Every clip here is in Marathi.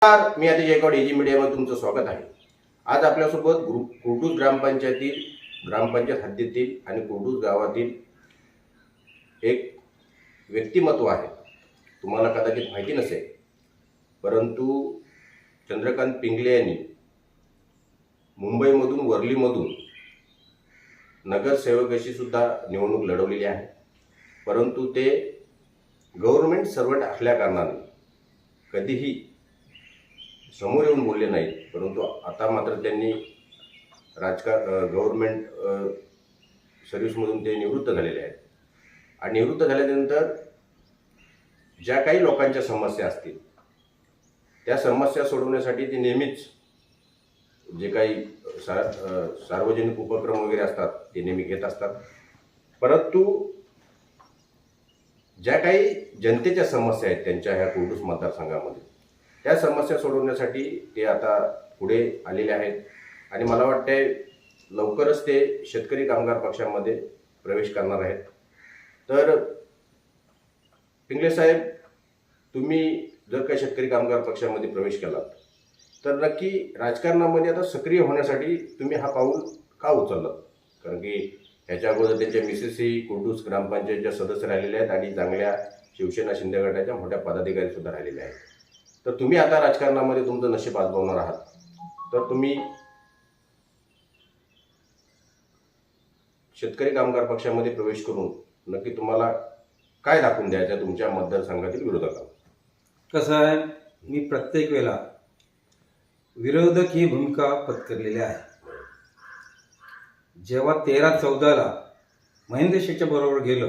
मी आता जयकवाड एजी मीडियामध्ये तुमचं स्वागत आहे. आज आपल्यासोबत कुर्डूस ग्रामपंचायत हद्दीतील आणि कुर्डूस गावातील एक व्यक्तिमत्व आहे. तुम्हाला कदाचित माहिती नसेल, परंतु चंद्रकांत पिंगले यांनी मुंबईमधून वर्लीमधून नगरसेवकाशी सुद्धा निवडणूक लढवलेली आहे. परंतु ते गव्हर्नमेंट सर्वंट असल्याकारणाने कधीही समोर येऊन बोलले नाहीत. परंतु आता मात्र त्यांनी गव्हर्नमेंट सर्व्हिसमधून ते निवृत्त झालेले आहेत. आणि निवृत्त झाल्यानंतर ज्या काही लोकांच्या समस्या असतील त्या समस्या सोडवण्यासाठी ते नेहमीच जे काही सार्वजनिक उपक्रम वगैरे असतात ते नेहमी घेत असतात. परंतु ज्या काही जनतेच्या समस्या आहेत त्यांच्या ह्या कुर्डूस मतदारसंघामध्ये, त्या समस्या सोडवण्यासाठी ते आता पुढे आलेले आहेत. आणि मला वाटते लवकरच ते शेतकरी कामगार पक्षामध्ये प्रवेश करणार आहेत. तर पिंगले साहेब, तुम्ही जर काही शेतकरी कामगार पक्षामध्ये प्रवेश केलात तर नक्की राजकारणामध्ये आता सक्रिय होण्यासाठी तुम्ही हा पाऊल का उचललात? कारण की ह्याच्या अगोदर त्यांच्या मिसेसही कुर्डूस ग्रामपंचायतच्या सदस्य राहिलेल्या आहेत आणि चांगल्या शिवसेना शिंदे गटाच्या मोठ्या पदाधिकारी सुद्धा राहिलेल्या आहेत. तर तुम्ही आता राजकारणामध्ये तुमचं नशीब आजमावणार आहात. तर तुम्ही शेतकरी कामगार पक्षामध्ये प्रवेश करून नक्की तुम्हाला काय दाखवून द्यायचं तुमच्या मतदारसंघातील विरोधकांना? कसं आहे, मी प्रत्येक वेळेला विरोधक ही भूमिका पत्करलेली आहे. जेव्हा 13-14 महेंद्र शेठच्या बरोबर गेलो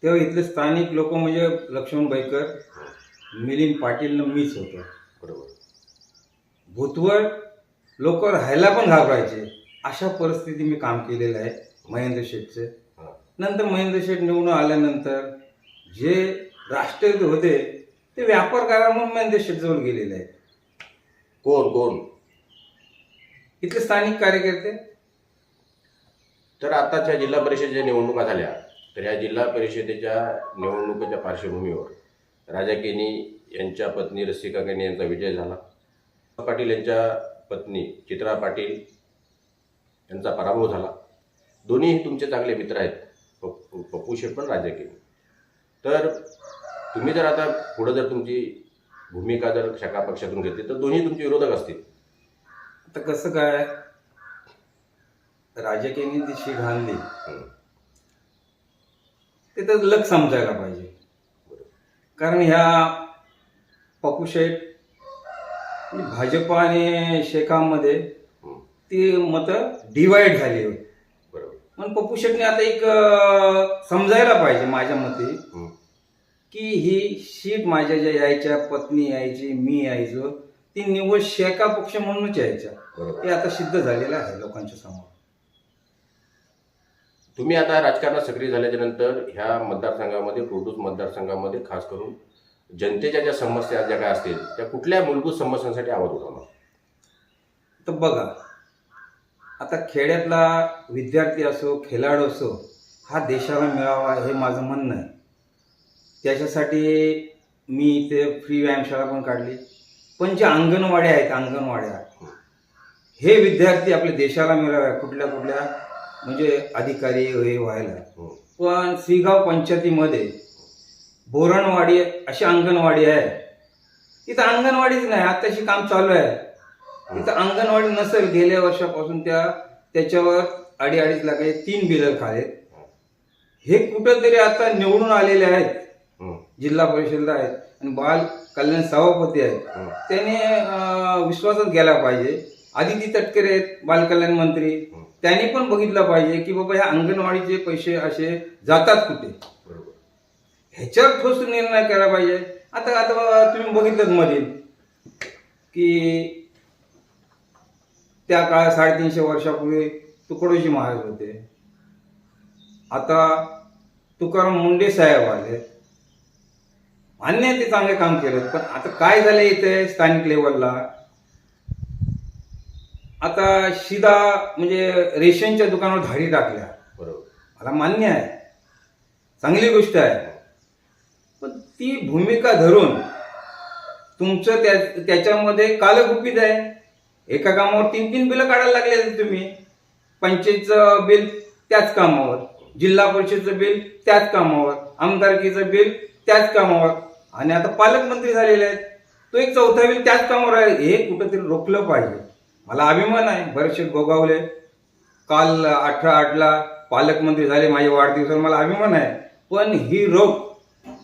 तेव्हा इथले स्थानिक लोक म्हणजे लक्ष्मण बैकर, मिलिंद पाटील, मीच होतो. बरोबर. भूतवर लोक राहायला पण घाबरायचे, अशा परिस्थिती मी काम केलेलं आहे महेंद्र शेठचे. नंतर महेंद्र शेठ निवडून आल्यानंतर जे राष्ट्रहित होते ते व्यापार करा म्हणून महेंद्र शेठजवळ गेलेले आहेत. कोण इथले स्थानिक कार्यकर्ते. तर आताच्या जिल्हा परिषदेच्या निवडणुका झाल्या, तर या जिल्हा परिषदेच्या निवडणुकीच्या पार्श्वभूमीवर राजा केनी यांच्या पत्नी रसिका केनी यांचा विजय झाला. पाटील यांच्या पत्नी चित्रा पाटील यांचा पराभव झाला. दोन्हीही तुमचे चांगले मित्र आहेत, पप्पू शेठ पण राजा केनी. तर तुम्ही जर आता पुढे जर तुमची भूमिका जर शाखा पक्षातून घेतली तर दोन्ही तुमचे विरोधक असतील. आता कसं काय, राजकीयांनी ती शीट आणली ते तर लग समजायला पाहिजे. कारण ह्या पप्पू शेठ भाजप आणि शेकामध्ये ती मतं डिवाइड झाली होती. बरोबर. पण पप्पू शेठने आता एक समजायला पाहिजे माझ्या मते की ही शीट माझ्या ज्या यायच्या, पत्नी यायची, मी यायचो, ती निवड शेका पक्ष म्हणूनच यायच्या. ते आता सिद्ध झालेलं आहे लोकांच्या समोर. तुम्ही आता राजकारणात सक्रिय झाल्याच्या नंतर ह्या मतदारसंघामध्ये, कुर्डूस मतदारसंघामध्ये खास करून जनतेच्या ज्या समस्या ज्या काय असतील त्या कुठल्या मूलभूत समस्यांसाठी आवाज उठवणार? तर बघा, आता खेड्यातला विद्यार्थी असो, खेळाडू असो, हा देशाला मिळावा हे माझं म्हणणं आहे. त्याच्यासाठी मी इथे फ्री व्यायामशाळा पण काढली. पण जे अंगणवाड्या आहेत, हे विद्यार्थी आपल्या देशाला मिळाव्या, कुठल्या म्हणजे अधिकारी हे व्हायला. पण श्रीगाव पंचायतीमध्ये बोरणवाडी अशी अंगणवाडी आहे, तिथं अंगणवाडीच नाही. आताशी काम चालू आहे, तिथं अंगणवाडी नसेल. गेल्या वर्षापासून त्याच्यावर 2.5 लाखाचे 3 बिल खालेत. हे कुठंतरी आता निवडून आलेले आहेत, जिल्हा परिषदेला आहेत आणि बाल कल्याण सभापती आहेत. त्याने विश्वासात घ्यायला पाहिजे. आदिती तटकरे आहेत बालकल्याण मंत्री, त्यांनी पण बघितलं पाहिजे की बाबा ह्या अंगणवाडीचे पैसे असे जातात कुठे, ह्याच्यावर ठोस निर्णय केला पाहिजे. आता तुम्ही बघितलं मधील की त्या काळात 350 वर्षापूर्वी तुकडोजी महाराज होते. आता तुकाराम मुंडे साहेब आले. मान्य आहे, ते चांगले काम केलं. पण आता काय झालं इथे स्थानिक लेवलला, आता शिदा म्हणजे रेशनच्या दुकानावर धाडी टाकल्या. बरोबर, मला मान्य आहे, चांगली गोष्ट आहे. पण ती भूमिका धरून तुमचं त्याच्यामध्ये कालगुपित आहे. एका कामावर 3 बिलं काढायला लागले तुम्ही. पंचायतचं बिल त्याच कामावर, जिल्हा परिषदचं बिल त्याच कामावर, आमदारकीचं बिल त्याच कामावर, आणि आता पालकमंत्री झालेले आहेत, तो एक 4था बिल त्याच कामावर आहे. हे कुठंतरी रोखलं पाहिजे. मला अभिमान आहे, बरेचसे गोगावले काल 18/8ला पालकमंत्री झाले, माझ्या वाढदिवसाला मला अभिमान आहे. पण ही रोख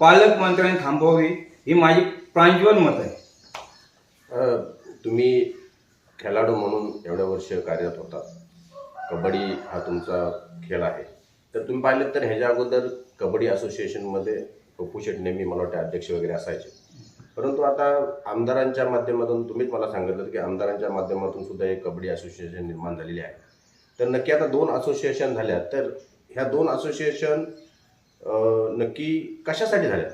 पालकमंत्र्यांनी थांबवावी, ही माझी प्रांजळ मत आहे. तुम्ही खेळाडू म्हणून एवढ्या वर्ष कार्यरत होता. कबड्डी हा तुमचा खेळ आहे. तर तुम्ही पाहिलं तर ह्याच्या अगोदर कबड्डी असोसिएशनमध्ये पप्पू शेट नेहमी मला वाटतं अध्यक्ष वगैरे असायचे. परंतु आता आमदारांच्या माध्यमातून तुम्हीच मला सांगितलं की आमदारांच्या माध्यमातून सुद्धा एक कबड्डी असोसिएशन निर्माण झालेली आहे. तर नक्की आता 2 असोसिएशन झाल्या, तर ह्या 2 असोसिएशन नक्की कशासाठी झाल्या?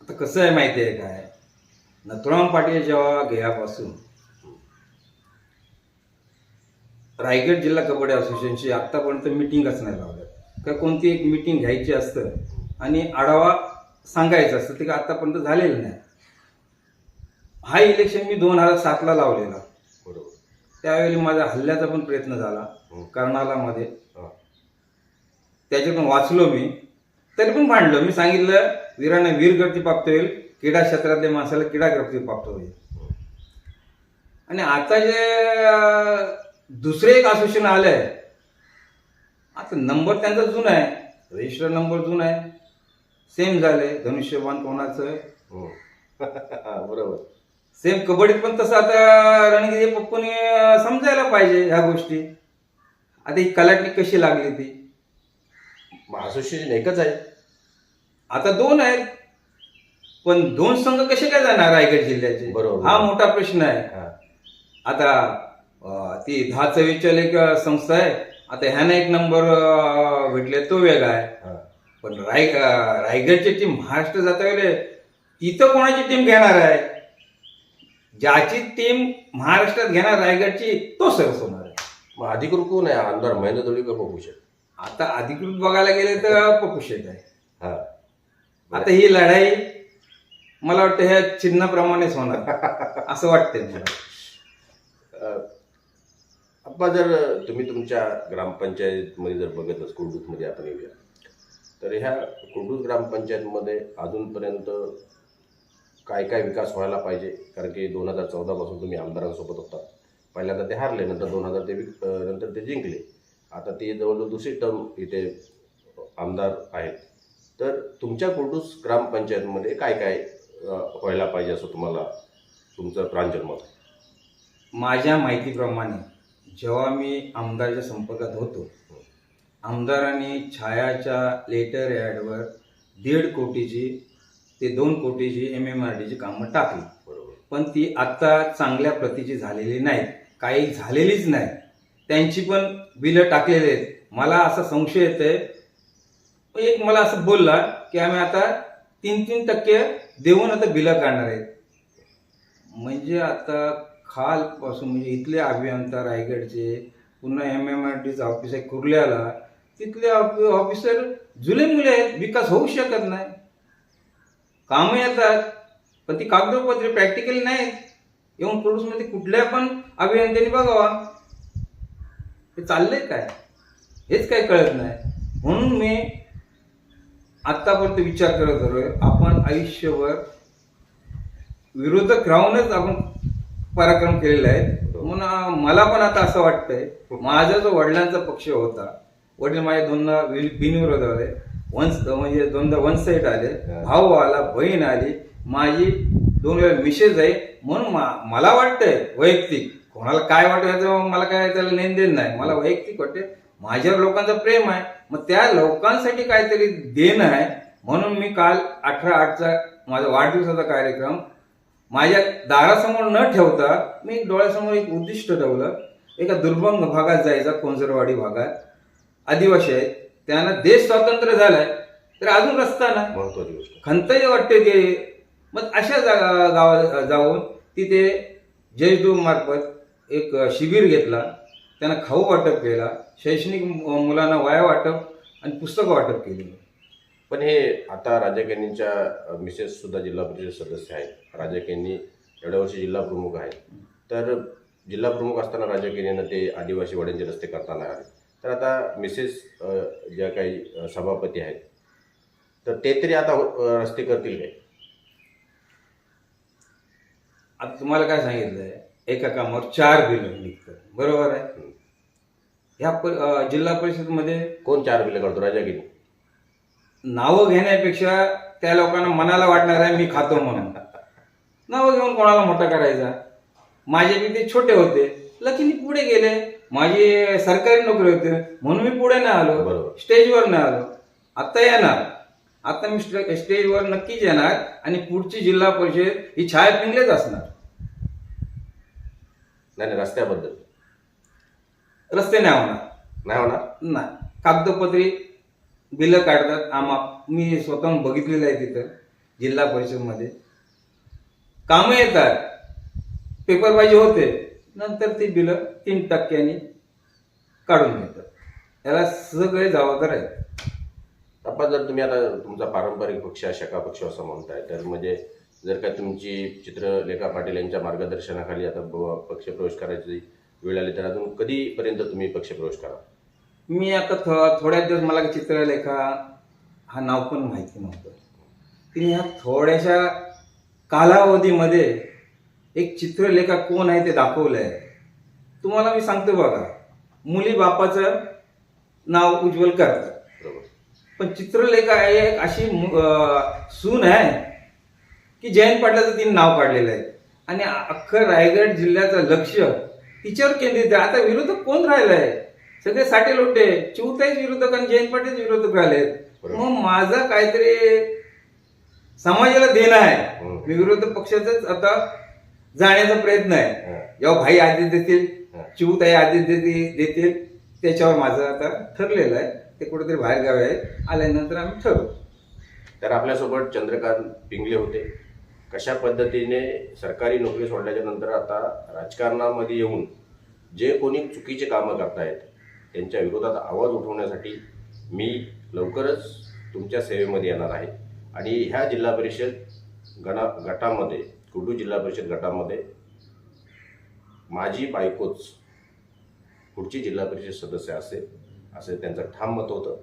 आता कसं आहे माहिती आहे काय, नथुराम पाटील जेव्हा गेल्यापासून रायगड जिल्हा कबड्डी असोसिएशनची आत्तापर्यंत मिटिंगच नाही लावल्या. काय कोणती एक मिटिंग घ्यायची असतं आणि आढावा सांगायचं असतं, ते का आत्तापर्यंत झालेलं नाही. हा इलेक्शन मी 2007ला लावलेला. बरोबर. त्यावेळी माझा हल्ल्याचा पण प्रयत्न झाला कर्नालामध्ये. त्याच्यातून वाचलो मी, तरी पण भांडलो. मी सांगितलं वीरांना वीर गती प्राप्त होईल, क्रीडा क्षेत्रातल्या माणसाला क्रीडा गती प्राप्त होईल. आणि आता जे दुसरे एक असोसिएशन आलंय, आता नंबर त्यांचा जुना आहे, रजिस्टर नंबर जुना आहे, सेम झाले. धनुष्यबाण कोणाचं बरोबर. सेम कबड्डीत पण तसं आता रणगिरी पप्पूने समजायला पाहिजे ह्या गोष्टी. आता ही कलाटणी कशी लागली ती, असोसिएशन एकच आहे. आता 2 आहेत, पण 2 संघ कसे काय जाणार रायगड जिल्ह्याचे? बरोबर. हा मोठा प्रश्न आहे. आता ती 10-24 एक संस्था आहे. आता ह्यानं एक नंबर भेटले तो वेगळा आहे. पण रायगडची टीम महाराष्ट्र जाता वेळे तिथं कोणाची टीम घेणार आहे? ज्याची टीम महाराष्ट्रात घेणार रायगडची, तो सरस होणार आहे. मग अधिकृत कोण आहे? आमदार महेंद्र धुळीकर, पप्पू शेट? आता अधिकृत बघायला गेले तर पप्पू शेट आहे. हा. आता ही लढाई मला वाटतं ह्या चिन्हाप्रमाणेच होणार असं वाटतंय मला. अप्पा, जर तुम्ही तुमच्या ग्रामपंचायतमध्ये जर बघितलं, कुर्डूसमध्ये आपण येऊया, तर ह्या कुर्डूस ग्रामपंचायतमध्ये अजूनपर्यंत काय काय विकास व्हायला पाहिजे? कारण की 2014 पासून तुम्ही आमदारांसोबत होता. पहिल्यांदा ते हारले, नंतर 2023 नंतर ते जिंकले. आता ते जवळजवळ दुसरी टर्म इथे आमदार आहेत. तर तुमच्या कुर्डूस ग्रामपंचायतमध्ये काय काय व्हायला पाहिजे असं तुम्हाला तुमचं प्रांजळ मत? माझ्या माहितीप्रमाणे जेव्हा मी आमदाराच्या संपर्कात होतो, आमदारांनी छायाच्या लेटर ॲडवर 1.5 कोटीची ते 2 कोटीची MMRDची कामं टाकली. बरोबर. पण ती आत्ता चांगल्या प्रतीची झालेली नाहीत, काही झालेलीच नाही. त्यांची पण बिलं टाकलेली आहेत. मला असा संशय येतोय, एक मला असं बोलला की आम्ही आता 3% देऊन आता बिलं काढणार आहेत. म्हणजे आता खालपासून, म्हणजे इथले अभियंता रायगडचे, पुन्हा MMRDचं ऑफिस आहे कुर्ल्याला, तिथले ऑफिसर जुले मुले आहेत, विकास होऊ शकत नाही. कामं येतात पण ती कागदोपत्री प्रॅक्टिकल नाहीत. येऊन कुर्डूसमध्ये कुठल्या पण अभियंत्यांनी बघावा हे चाललंय काय, हेच काही कळत नाही. म्हणून मी आत्तापर्यंत विचार करत होतो, आपण आयुष्यभर विरोधक राहूनच आपण पराक्रम केलेला आहे. म्हणून मला पण आता असं वाटतंय, माझा जो वडिलांचा पक्ष होता, वडील माझे 2दा बिनविरोध आले, म्हणजे 2दा वन साईड आले, भाऊ आला, बहीण आली, माझी 2 वेळा मिसेस आहे. म्हणून मला वाटतंय वैयक्तिक, कोणाला काय वाटायचं मला काय त्याला लेन देन नाही, मला वैयक्तिक वाटते माझ्यावर लोकांचं प्रेम आहे, मग त्या लोकांसाठी काहीतरी देणं आहे. म्हणून मी काल 18/8चा माझा वाढदिवसाचा कार्यक्रम माझ्या दारासमोर न ठेवता मी डोळ्यासमोर एक उद्दिष्ट ठेवलं. एका दुर्गम भागात जायचा, कोंजरवाडी भागात आदिवासी आहेत, त्यांना देश स्वातंत्र्य झालाय तर अजून रस्ता ना, महत्वाची गोष्ट खंतही वाटते ते. मग अशा गावात जाऊन तिथे जयदूत मार्फत एक शिबिर घेतला, त्यांना खाऊ वाटप केला, शैक्षणिक मुलांना वह्या वाटप आणि पुस्तकं वाटप केली. पण हे आता राजक यांनीच्या मिसेस सुद्धा जिल्हा परिषद सदस्य आहेत. राजक यांनी एवढ्या वर्षी जिल्हा प्रमुख आहेत. तर जिल्हा प्रमुख असताना राजक यांनी ते आदिवासी वाड्यांचे रस्ते करताना आले. तर आता मिसेस ज्या काही सभापती आहेत तर ते तरी आता रस्ते करतील काय? आता तुम्हाला काय सांगितलंय, एका कामावर 4 बिलं निघतात, बरोबर आहे. ह्या जिल्हा परिषदमध्ये कोण 4 बिलं करतो? राजक यांनी. नावं घेण्यापेक्षा त्या लोकांना मनाला वाटणार आहे मी खातो म्हणून, नावं घेऊन कोणाला मोठा करायचा. माझे बी ते छोटे होते, लकीनी पुढे गेले. माझी सरकारी नोकरी होते म्हणून मी पुढे नाही आलो, बरोबर. स्टेजवर नाही आलो. आता येणार, आता मी स्टेजवर नक्कीच येणार आणि पुढची जिल्हा परिषद ही छाया पिंगलेच असणार. नाही रस्त्याबद्दल रस्ते नाही होणार, नाही होणार. नाही. कागदोपत्री बिलं काढतात. मी स्वतःहून बघितलेलं आहे तिथं जिल्हा परिषदमध्ये. कामं येतात, पेपरबाजी होते, नंतर ती बिलं 3% काढून घेतात. याला सगळे जबाबदार आहेत. आपण जर तुम्ही आता तुमचा पारंपरिक पक्ष शका पक्ष असं म्हणताय, तर म्हणजे जर का तुमची चित्रलेखा पाटील यांच्या मार्गदर्शनाखाली आता पक्ष प्रवेश करायची वेळ आली तर अजून कधीपर्यंत तुम्ही पक्ष प्रवेश करा? मी आता थोड्याच दिवस, मला चित्रलेखा हा नाव पण माहिती नव्हतं. तिने ह्या थोड्याशा कालावधीमध्ये एक चित्रलेखा कोण आहे ते दाखवलंय. तुम्हाला मी सांगतो बघा, मुली बापाचं नाव उज्ज्वल करतात, बरोबर. पण चित्रलेखा एक अशी सून आहे की जयंत पाटलाचं तिने नाव काढलेलं आहे आणि अख्खं रायगड जिल्ह्याचं लक्ष तिच्यावर केंद्रित आहे. आता विरोधक कोण राहिलाय? सगळे साठे लोटे, चिवताईच विरोधक आणि जयंत पाटील विरोधक राहिलेत. मग माझा काहीतरी समाजाला देणं आहे. मी विरोधक पक्षाचाच आता जाण्याचा प्रयत्न आहे. जेव्हा भाई आदेश देतील, चिवताई आदेश देतील, त्याच्यावर माझं आता ठरलेलं आहे. ते कुठेतरी बाहेर गावी आहे, आल्यानंतर आम्ही ठरवू. तर आपल्यासोबत चंद्रकांत पिंगले होते. कशा पद्धतीने सरकारी नोकरी सोडल्याच्या नंतर आता राजकारणामध्ये येऊन जे कोणी चुकीचे कामं करतायत त्यांच्या विरोधात आवाज उठवण्यासाठी मी लवकरच तुमच्या सेवेमध्ये येणार आहे. आणि ह्या जिल्हा परिषद गटामध्ये, कुडू जिल्हा परिषद गटामध्ये माझी बायकोच पुढची जिल्हा परिषद सदस्य असेल, असं त्यांचं ठाम मत होतं.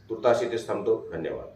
तुर्तास इथेच थांबतो. धन्यवाद.